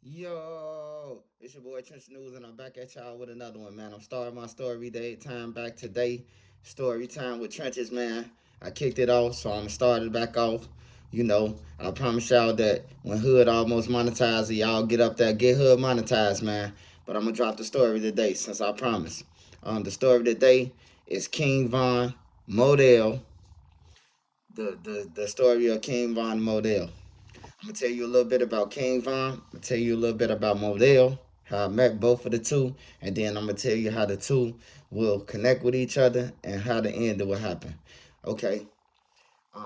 Yo, it's your boy Trench News, and I'm back at y'all with another one, man. I'm starting my story day time back today. Story time with Trenches, man. I kicked it off, so I'm gonna start it back off. I promise y'all that when Hood almost monetized, y'all get up there, get Hood monetized, man. But I'm gonna drop the story today, since I promised. The story today is King Von Modell. The story of King Von Modell. I'm gonna tell you a little bit about King Von. I'm gonna tell you a little bit about Modell, how I met both of the two, and then I'm gonna tell you how the two will connect with each other and how the end will happen. Okay.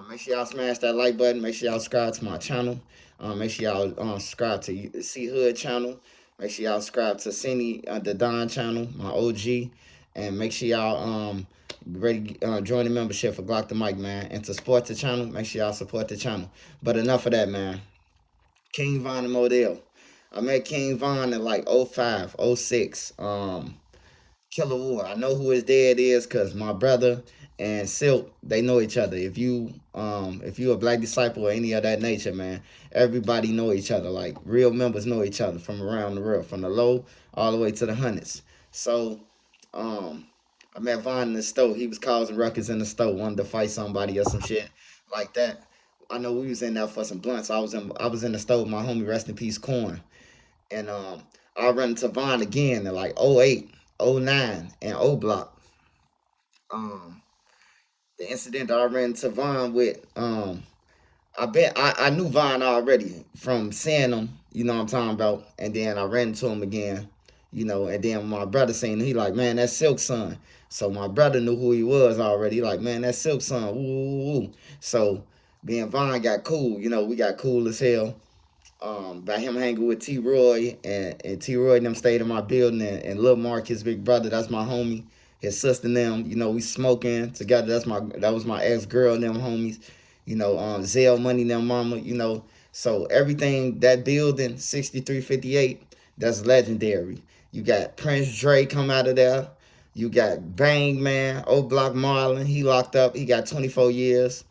Make sure y'all smash that like button. Make sure y'all subscribe to my channel. Make sure y'all subscribe to C Hood channel. Make sure y'all subscribe to Cine the Don channel, my OG, and make sure y'all ready join the membership for Glock the Mic, man. And to support the channel, make sure y'all support the channel. But enough of that, man. King Von and Modell. I met King Von in like '05, '06. Killer War. I know who his dad is because my brother and Silk, they know each other. If you a Black Disciple or any of that nature, man, everybody know each other. Like real members know each other from around the world, from the low all the way to the hundreds. So um I met Von in the store. He was causing ruckus in the store, wanted to fight somebody or some shit like that. I know we was in there for some blunts. I was in the store with my homie, rest in peace, Corn. And I run into Von again in like '08, '09, and O Block. Um, the incident that I ran into Von with, I knew Von already from seeing him, you know what I'm talking about. And then I ran into him again, and then my brother seen him, he like, man, that's Silk son. So my brother knew who he was already. He like, man, that's Silk son. Woo, woo, woo. So me and Von got cool, we got cool as hell. By him hanging with T Roy and T Roy and them stayed in my building and Lil Mark, his big brother, that's my homie. His sister and them, we smoking together. That was my ex girl and them homies. Zell Money and them mama, So everything that building, 6358, that's legendary. You got Prince Dre come out of there. You got Bang Man, O Block Marlon, he locked up, he got 24 years.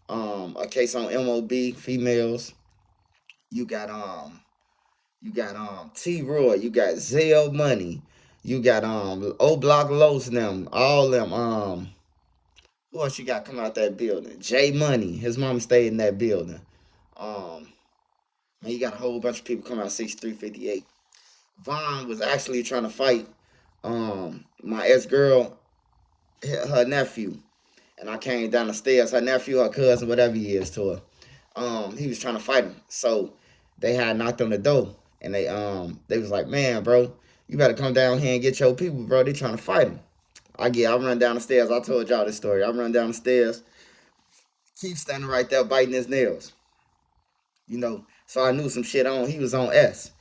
A case on MOB, females. You got T Roy, you got Zell Money, you got O Block Los and them, all them who else you got come out that building? J Money, his mom stayed in that building. Um Man, you got a whole bunch of people come out 6358. Vaughn was actually trying to fight my ex girl, her nephew. And I came down the stairs, her nephew, her cousin, whatever he is to her. He was trying to fight him. So they had knocked on the door and they was like, man, bro, you better come down here and get your people, bro. They trying to fight him. I run down the stairs. I told y'all this story. I run down the stairs, keep standing right there biting his nails. So I knew some shit on. He was on S.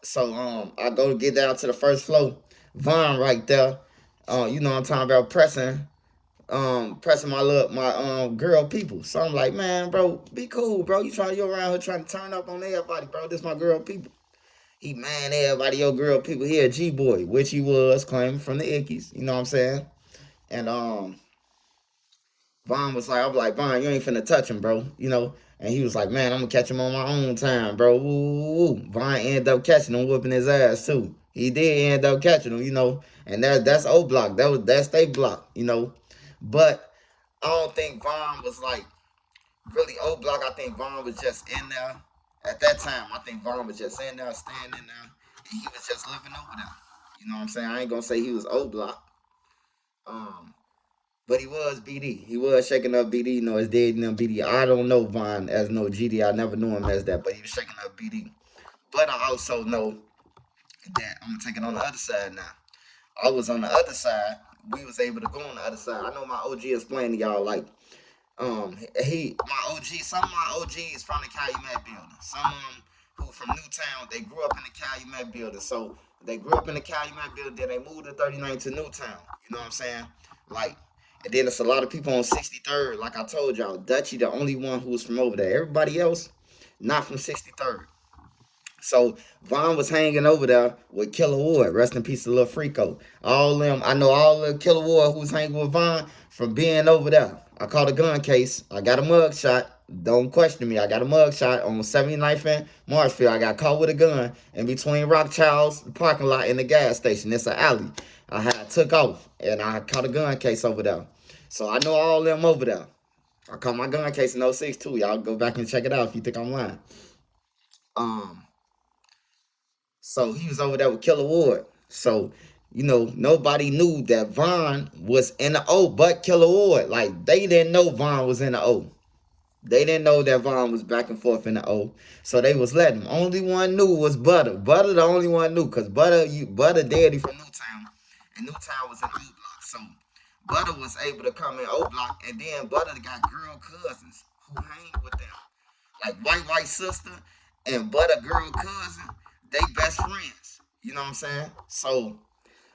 So I go to get down to the first floor. Vaughn right there. I'm talking about pressing my girl people. So I'm like, man, bro, be cool, bro. You around here trying to turn up on everybody, bro. This my girl people. He man, everybody your girl people here, G boy, which he was claiming from the Ickies. You know what I'm saying? And Vaughn was like, I'm like, Vaughn, you ain't finna touch him, bro. And he was like, man, I'm gonna catch him on my own time, bro. Woo. Vaughn ended up catching him, whooping his ass too. He did end up catching him. And that's O Block. That's they block. But I don't think Vaughn was like really O Block. I think Vaughn was just in there at that time. I think Vaughn was just in there, standing there, and he was just living over there. You know what I'm saying? I ain't gonna say he was O Block. Um, but he was BD. He was shaking up BD. His dad and them BD. I don't know Vaughn as no GD. I never knew him as that, but he was shaking up BD. But I also know that I'm gonna take it on the other side now. I was on the other side. We was able to go on the other side. I know my OG explained to y'all like some of my OGs from the Calumet building. Some of them who from Newtown, they grew up in the Calumet building. So they grew up in the Calumet building, then they moved to 39 to Newtown. You know what I'm saying? Like, and then it's a lot of people on 63rd. Like I told y'all, Dutchy the only one who was from over there. Everybody else, not from 63rd. So Vaughn was hanging over there with Killer Ward. Rest in peace to Lil Freako. All them, I know all the Killer Ward who was hanging with Vaughn from being over there. I caught a gun case. I got a mug shot. Don't question me. I got a mugshot on 79th and Marshfield. I got caught with a gun in between Rockchild's parking lot and the gas station. It's an alley. I had took off and I caught a gun case over there. So I know all them over there. I caught my gun case in '06 too. Y'all go back and check it out if you think I'm lying. Um, so he was over there with Killer Ward. So, nobody knew that Vaughn was in the O but Killer Ward. Like, they didn't know Vaughn was in the O. They didn't know that Vaughn was back and forth in the O. So they was letting him. Only one knew was Butter. Butter the only one knew. Because Butter daddy from Newtown. And Newtown was in O Block. So Butter was able to come in O Block. And then Butter got girl cousins who hang with them. Like white sister and Butter girl cousin, they best friends. You know what I'm saying? So,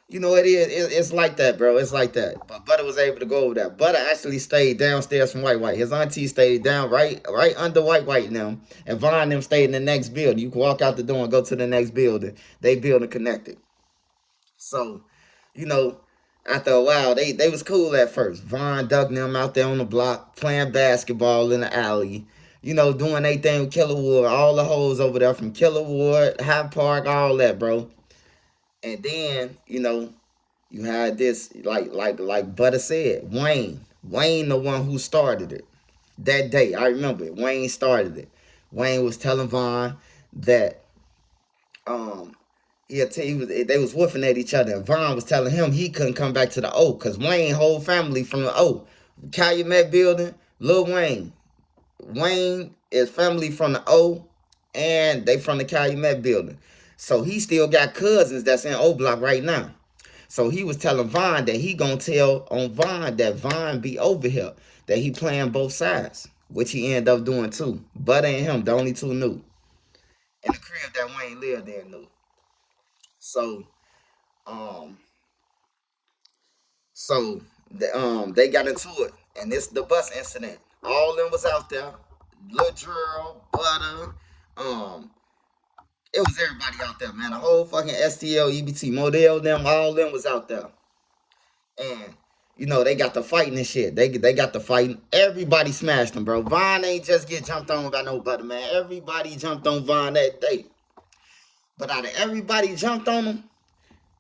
it's like that, bro. It's like that. But Butter was able to go over there. Butter actually stayed downstairs from White. His auntie stayed down right under White now. And Vaughn and them stayed in the next building. You can walk out the door and go to the next building. They building connected. So, you know, after a while, they was cool at first. Vaughn ducking them out there on the block, playing basketball in the alley. Doing their thing with Killer Ward. All the hoes over there from Killer Ward, Hyde Park, all that, bro. And then, you had this, like Butter said, Wayne. Wayne, the one who started it. That day, I remember it. Wayne started it. Wayne was telling Vaughn that um they was woofing at each other. And Vaughn was telling him he couldn't come back to the O because Wayne whole family from the O. Calumet building, Lil Wayne. Wayne is family from the O and they from the Calumet building. So he still got cousins that's in O Block right now. So he was telling Vaughn that he gonna tell on Vaughn that Vaughn be over here, that he playing both sides, which he ended up doing too. Butter and him, the only two knew. And the crib that Wayne lived in knew. So, um, they got into it, and this the bus incident. All of them was out there. Lil Drill, Butter, um, it was everybody out there, man. The whole fucking STL, EBT, Modell, them, all of them was out there. And they got the fighting and shit. They got the fighting. Everybody smashed them, bro. Vaughn ain't just get jumped on by nobody, man. Everybody jumped on Vaughn that day. But out of everybody jumped on him,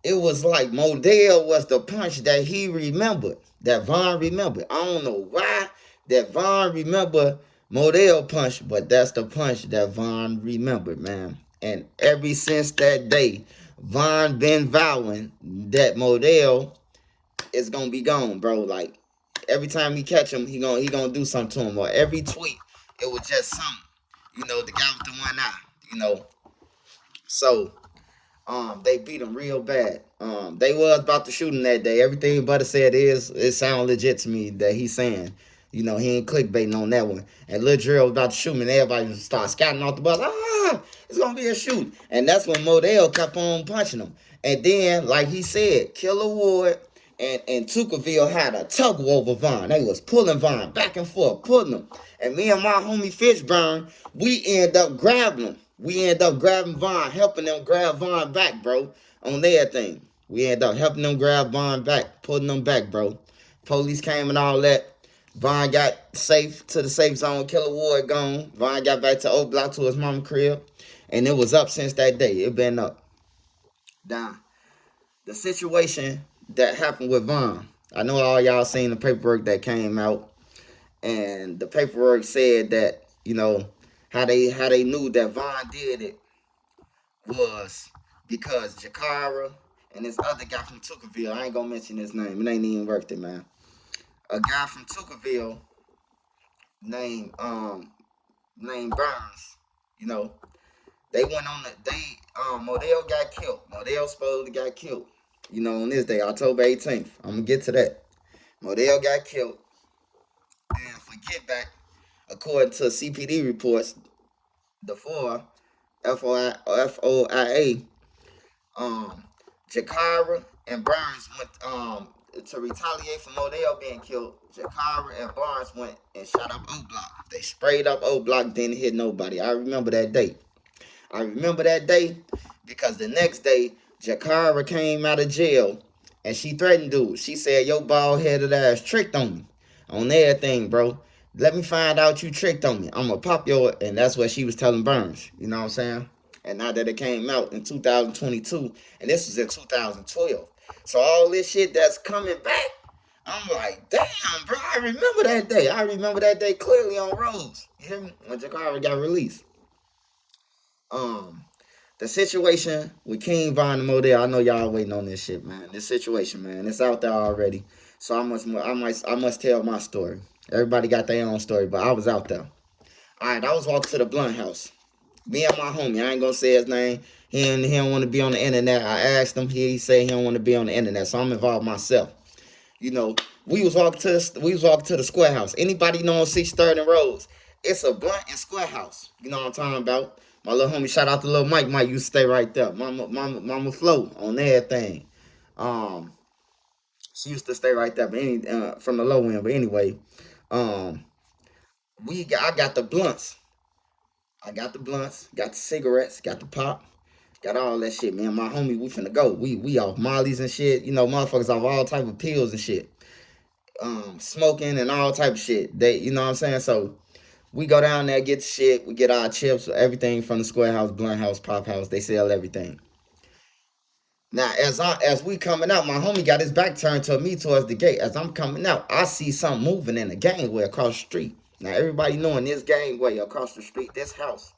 it was like Modell was the punch that he remembered, that Vaughn remembered. I don't know why that Vaughn remembered Modell punch, but that's the punch that Vaughn remembered, man. And ever since that day, Vaughn been vowing that Modell is gonna be gone, bro. Like every time he catch him, he gonna do something to him. Or every tweet, it was just something. The guy with the one eye. So they beat him real bad. They was about to shoot him that day. Everything Butter said it sound legit to me that he's saying. He ain't clickbaiting on that one. And Lil Drill was about to shoot him, and everybody start scouting off the bus. It's gonna be a shoot. And that's when Modell kept on punching him. And then, like he said, Killer Ward and Tookaville had a tug over Vaughn. They was pulling Vaughn back and forth, pulling him. And me and my homie Fishburne, we end up grabbing him. We end up grabbing Vaughn, helping them grab Vaughn back, bro, on their thing. We end up helping them grab Vaughn back, pulling them back, bro. Police came and all that. Vaughn got safe to the safe zone. Killer Ward gone. Vaughn got back to Oak Block to his mama crib. And it was up since that day. It been up. Down. The situation that happened with Vaughn. I know all y'all seen the paperwork that came out. And the paperwork said that, how they knew that Vaughn did it was because Jakara and this other guy from Tookaville, I ain't gonna mention his name. It ain't even worth it, man. A guy from Tookaville named named Burns, you know, they went on the Modell got killed. Modell supposedly got killed. On this day, October 18th. I'm gonna get to that. Modell got killed. And for get back, according to CPD reports, the four FOIA, Jakara and Burns went to retaliate for Modell being killed. Jakara and Barnes went and shot up O Block. They sprayed up O Block, didn't hit nobody. I remember that day. I remember that day because the next day, Jakara came out of jail and she threatened dude. She said, "Your bald headed ass tricked on me." On everything, bro. Let me find out you tricked on me. I'm gonna pop your, and that's what she was telling Burns. You know what I'm saying? And now that it came out in 2022, and this was in 2012, so all this shit that's coming back, I'm like, damn, bro, I remember that day. I remember that day clearly on Rose. You hear me? When Jakara got released. Um, the situation with King Von and Modell, I know y'all waiting on this shit, man. This situation, man, it's out there already. So I must tell my story. Everybody got their own story, but I was out there. All right, I was walking to the Blunt House. Me and my homie, I ain't gonna say his name. He don't want to be on the internet. I asked him. He said he don't want to be on the internet, so I'm involved myself. You know, we was walking to the Square House. Anybody know on 6th and Rose? It's a Blunt and Square House. You know what I'm talking about? My little homie, shout out to little Mike. Mike used to stay right there. Mama Flo on everything. Um, she used to stay right there, but from the low end. But anyway, um, I got the blunts. I got the blunts, got the cigarettes, got the pop, got all that shit, man. My homie, we finna go. We off Molly's and shit. You know, motherfuckers off all type of pills and shit. Smoking and all type of shit. You know what I'm saying? So we go down there, get the shit, we get our chips, everything from the Square House, Blunt House, Pop House. They sell everything. Now, as we coming out, my homie got his back turned to me towards the gate. As I'm coming out, I see something moving in the gangway across the street. Now, everybody knowing this gangway across the street, this house.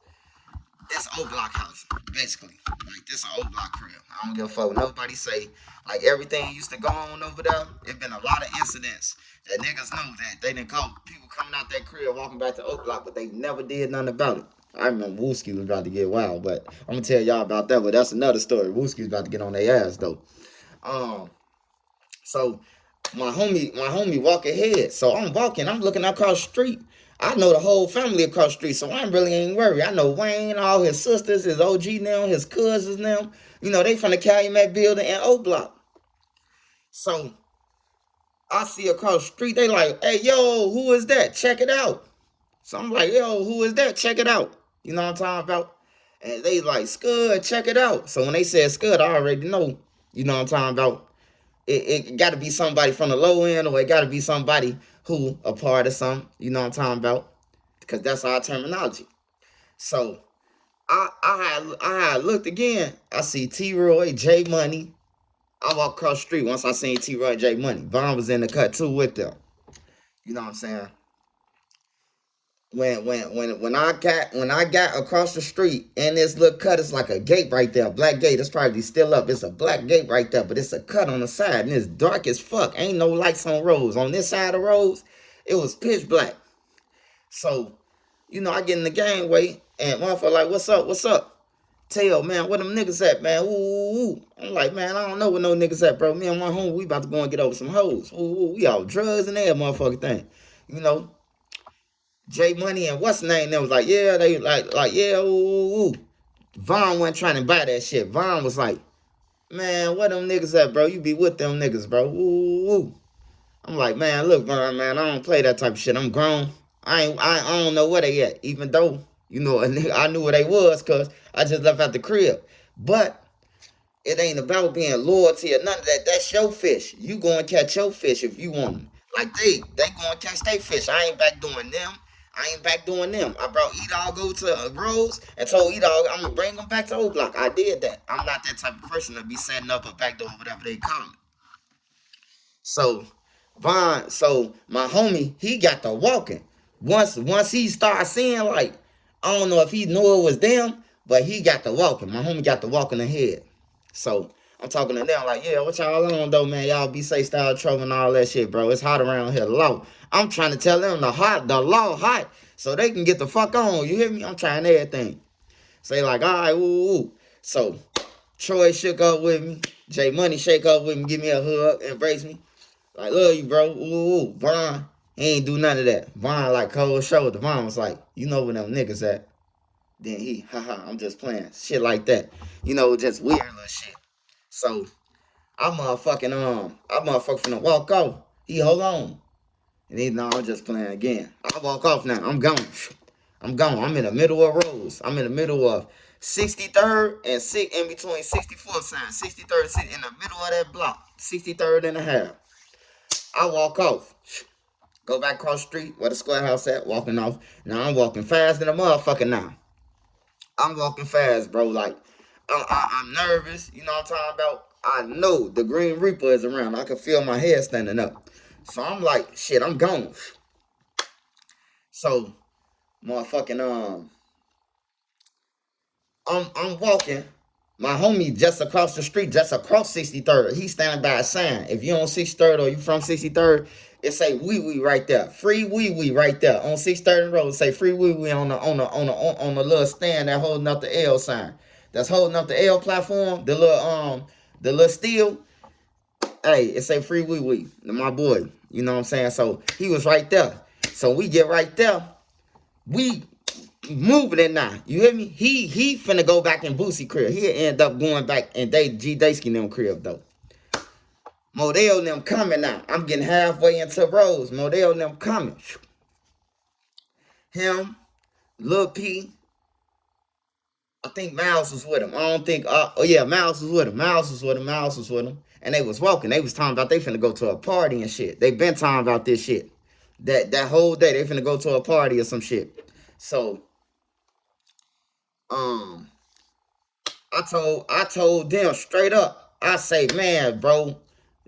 This old block house, basically. Like this old block crib. I don't give a fuck what nobody say. Like everything used to go on over there. It been a lot of incidents that niggas know that they didn't go. People coming out that crib walking back to Oak Block, but they never did nothing about it. I remember Wooski was about to get wild, but I'm gonna tell y'all about that. But that's another story. Wooski was about to get on their ass though. Um, so my homie walk ahead. So I'm walking, I'm looking across the street. I know the whole family across the street, so I really ain't worried. I know Wayne, all his sisters, his OG now, his cousins now. You know, they from the Calumet building and O Block. So I see across the street, they like, hey, yo, who is that? Check it out. So I'm like, yo, who is that? Check it out. You know what I'm talking about? And they like, Scud, check it out. So when they said Scud, I already know, you know what I'm talking about? It got to be somebody from the low end, or it got to be somebody who a part of something. You know what I'm talking about? Because that's our terminology. So I had looked again. I see T Roy, J Money. I walked across the street once I seen T Roy, J Money. Vaughn was in the cut too with them. You know what I'm saying? When I got across the street and this little cut, it's like a gate right there, black gate. It's probably still up. It's a black gate right there, but it's a cut on the side and it's dark as fuck. Ain't no lights on roads. On this side of roads, it was pitch black. So, I get in the gangway and motherfucker like, what's up? What's up? Tell man, where them niggas at, man? Ooh. I'm like, man, I don't know where no niggas at, bro. Me and my homie, we about to go and get over some hoes. Ooh, we all drugs and that motherfucking thing. You know, J Money and what's the name? They was like, yeah, they like, yeah, ooh. Vaughn wasn't trying to buy that shit. Vaughn was like, man, where them niggas at, bro? You be with them niggas, bro. Ooh. I'm like, man, look, Vaughn, man, I don't play that type of shit. I'm grown. I don't know where they at. Even though, I knew where they was because I just left out the crib. But it ain't about being loyalty or none of that. That's your fish. You go and catch your fish if you want them. Like they go and catch their fish. I ain't back doing them. I ain't back doing them. I brought E-Dog go to Rose and told E-Dog I'm gonna bring them back to O Block. I did that. I'm not that type of person to be setting up a back door, whatever they call it. So so my homie, he got to walking. Once he started seeing like, I don't know if he knew it was them, but he got to walking. My homie got to walking ahead. So I'm talking to them like, yeah, what y'all on though, man? Y'all be safe, style, trouble, and all that shit, bro. It's hot around here, low. I'm trying to tell them the law hot, so they can get the fuck on. You hear me? I'm trying everything. Say like, all right, ooh. So Troy shook up with me. J Money shake up with me, give me a hug, embrace me. Like, love you, bro. Ooh. Vaughn, he ain't do none of that. Vaughn like cold shoulder. Vaughn was like, you know where them niggas at. Then he, haha, I'm just playing. Shit like that. Just weird little shit. So I motherfucking finna walk off. He hold on. And he, no, I'm just playing again. I walk off now. I'm gone. I'm gone. I'm in the middle of roads. I'm in the middle of 63rd and in between 64th sign. 63rd in the middle of that block. 63rd and a half. I walk off. Go back across the street where the square house at, walking off. Now I'm walking fast than a motherfucker now. I'm walking fast, bro. Like, I'm nervous. You know what I'm talking about? I know the Green Reaper is around. I can feel my head standing up. So I'm like, shit, I'm gone. So, motherfucking, I'm walking. My homie just across the street, just across 63rd. He's standing by a sign. If you on 63rd or you from 63rd, it say wee wee right there. Free wee wee right there. On 63rd Road, it say free wee wee on the little stand that holding up the L sign. That's holding up the L platform, the little steel. Hey, it say free wee wee. My boy. You know what I'm saying? So he was right there. So we get right there. We moving it now. You hear me? He finna go back in Boosie crib. He'll end up going back in G Daysky them crib though. Modell them coming now. I'm getting halfway into Rose. Modell them coming. Him, Lil P. I think Miles was with him. I don't think. Oh yeah, Miles was with him. Miles was with him. And they was walking. They was talking about they finna go to a party and shit. They been talking about this shit. That whole day they finna go to a party or some shit. So um I told them straight up. I say, man, bro,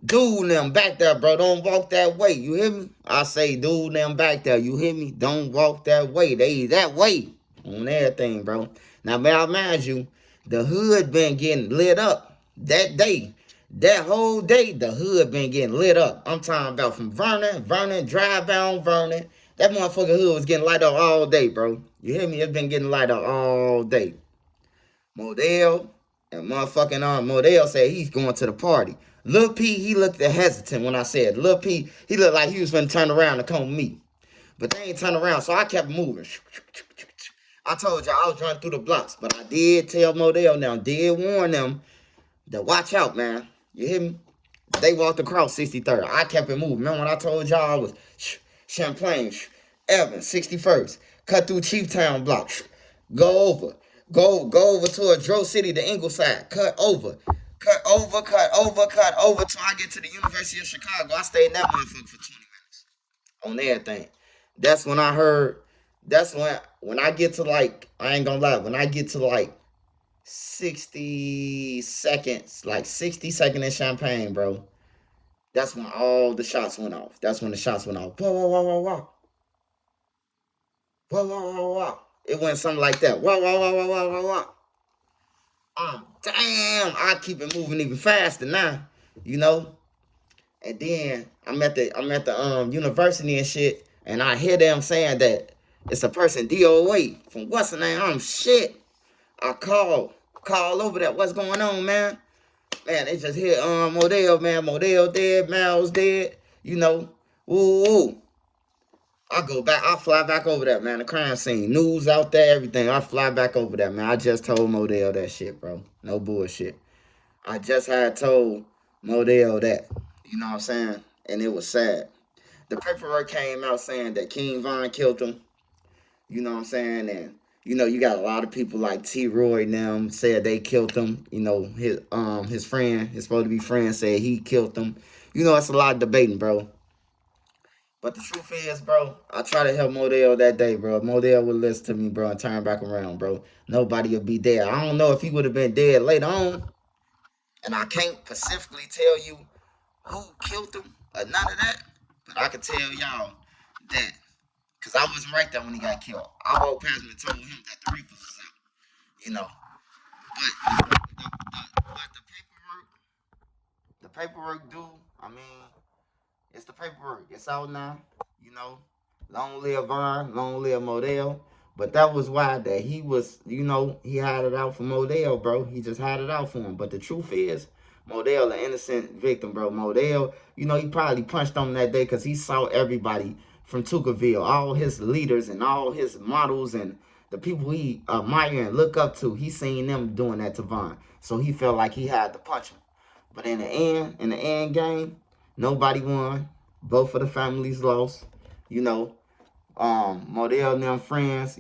dude them back there, bro. Don't walk that way. You hear me? I say, dude them back there. You hear me? Don't walk that way. They that way on everything, bro. Now, may I mind you, the hood been getting lit up that day. That whole day, the hood been getting lit up. I'm talking about from Vernon, drive down Vernon. That motherfucker hood was getting light up all day, bro. You hear me? It's been getting light up all day. Modell and motherfucking Modell said he's going to the party. Lil P, he looked hesitant when I said Lil P, he looked like he was finna turn around and come with me. But they ain't turn around, so I kept moving. I told y'all I was running through the blocks, but I did tell Modell now, did warn them to watch out, man. You hear me? They walked across 63rd. I kept it moving. Remember when I told y'all I was Champlain, Evans, 61st, cut through Chieftown block, go over, go over to a Dro City to Ingleside, cut over till I get to the University of Chicago. I stayed in that motherfucker for 20 minutes on everything. That's when I heard. That's when I get to like I ain't gonna lie. When I get to like 60 seconds, like 60 seconds in Champagne, bro. That's when all the shots went off. That's when the shots went off. Whoa, whoa, whoa, whoa, whoa. Whoa, whoa, whoa, whoa. It went something like that. Whoa, whoa, whoa, whoa, whoa, whoa, whoa. Damn, I keep it moving even faster now, you know. And then I'm at the university and shit, and I hear them saying that it's a person DOA from what's the name? Shit. I call over that. What's going on, man? Man, they just hit Modell, man. Modell dead, Miles dead. You know, ooh. I fly back over that, man. The crime scene, news out there, everything. I fly back over that, man. I just told Modell that shit, bro. No bullshit. I just had told Modell that. You know what I'm saying? And it was sad. The paperwork came out saying that King Von killed him. You know what I'm saying? And you got a lot of people like T. Roy and them said they killed him. His friend, his supposed to be friend, said he killed him. It's a lot of debating, bro. But the truth is, bro, I try to help Modell that day, bro. If Modell would listen to me, bro, and turn back around, bro, nobody would be dead. I don't know if he would have been dead later on, and I can't specifically tell you who killed him or none of that, but I can tell y'all that, because I wasn't right there when he got killed. I walked past him and told him that the Reapers was out, you know. But the paperwork, dude, I mean, it's the paperwork. It's out now, you know. Long live Vaughn, long live Modell. But that was why that he was, he had it out for Modell, bro. He just had it out for him. But the truth is, Modell, an innocent victim, bro. Modell, he probably punched on that day because he saw everybody from Tookaville, all his leaders and all his models and the people he admire and look up to. He seen them doing that to Vaughn. So he felt like he had to punch him. But in the end game, nobody won. Both of the families lost. Modell and them friends,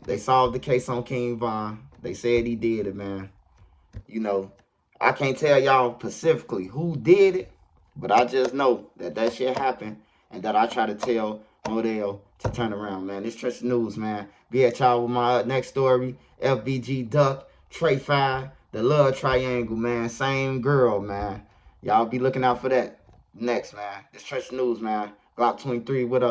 they solved the case on King Von. They said he did it, man. You know, I can't tell y'all specifically who did it, but I just know that shit happened. and that I try to tell Modell to turn around, man. This Trench News, man. Be at y'all with my next story. FBG Duck, Trey 5, the Love Triangle, man. Same girl, man. Y'all be looking out for that next, man. This Trench News, man. Glock 23 with us.